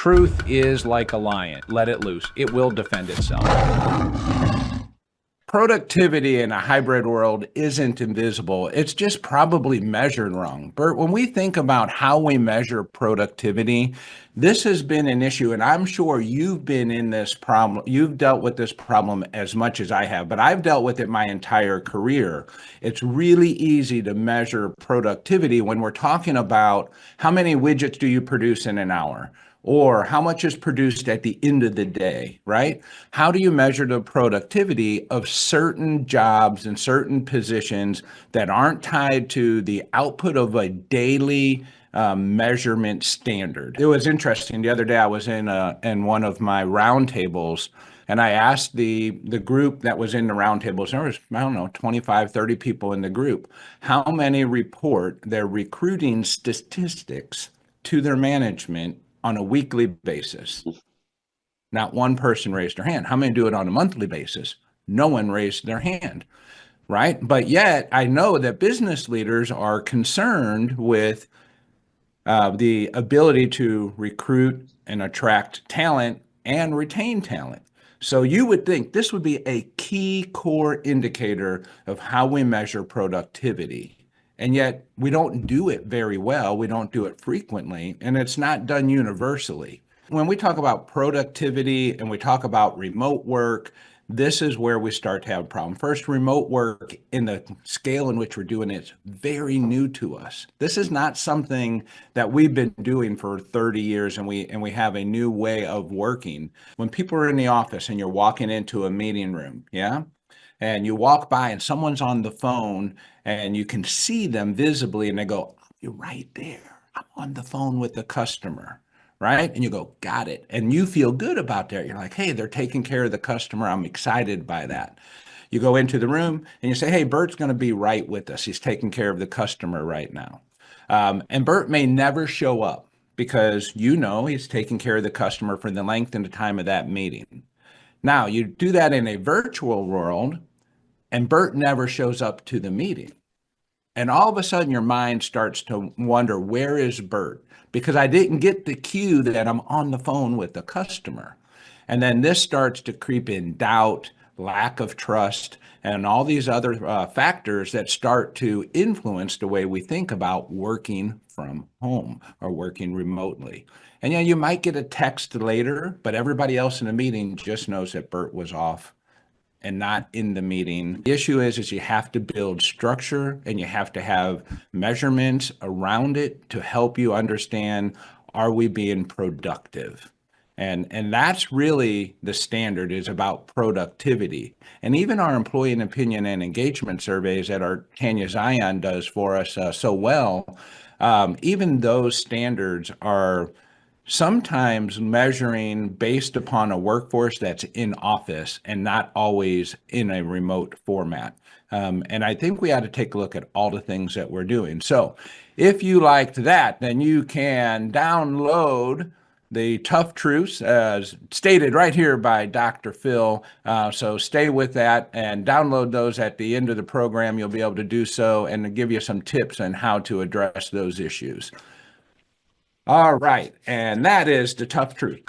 Truth is like a lion. Let it loose. It will defend itself. Productivity in a hybrid world isn't invisible. It's just probably measured wrong. Bert, when we think about how we measure productivity, this has been an issue, and I'm sure you've been in this problem. You've dealt with this problem as much as I have, but I've dealt with it my entire career. It's really easy to measure productivity when we're talking about how many widgets do you produce in an hour? Or how much is produced at the end of the day, right? How do you measure the productivity of certain jobs and certain positions that aren't tied to the output of a daily measurement standard? It was interesting. The other day I was in one of my roundtables, and I asked the group that was in the roundtables, there was, I don't know, 25, 30 people in the group, how many report their recruiting statistics to their management on a weekly basis. Not one person raised their hand. How many do it on a monthly basis? No one raised their hand, right? But yet I know that business leaders are concerned with the ability to recruit and attract talent and retain talent. So you would think this would be a key core indicator of how we measure productivity. And yet we don't do it very well. We don't do it frequently, and it's not done universally. When we talk about productivity and we talk about remote work, this is where we start to have a problem. First, remote work in the scale in which we're doing it is very new to us. This is not something that we've been doing for 30 years, and we have a new way of working. When people are in the office and you're walking into a meeting room, yeah? And you walk by and someone's on the phone and you can see them visibly and they go, "You're right there. I'm on the phone with the customer." Right? And you go, "Got it." And you feel good about that. You're like, "Hey, they're taking care of the customer. I'm excited by that." You go into the room and you say, "Hey, Bert's going to be right with us. He's taking care of the customer right now." And Bert may never show up because you know he's taking care of the customer for the length and the time of that meeting. Now, you do that in a virtual world, and Bert never shows up to the meeting. And all of a sudden, your mind starts to wonder, where is Bert? Because I didn't get the cue that I'm on the phone with the customer. And then this starts to creep in doubt, lack of trust, and all these other factors that start to influence the way we think about working from home or working remotely. And yeah, you might get a text later, but everybody else in the meeting just knows that Bert was off and not in the meeting. The issue is you have to build structure and you have to have measurements around it to help you understand, are we being productive? And that's really the standard, is about productivity. And even our employee and opinion and engagement surveys that our Tanya Zion does for us so well, even those standards are sometimes measuring based upon a workforce that's in office and not always in a remote format. And I think we ought to take a look at all the things that we're doing. So if you liked that, then you can download the Tough Truths as stated right here by Dr. Phil. So stay with that and download those at the end of the program. You'll be able to do so and give you some tips on how to address those issues. All right, and that is the Tough Truth.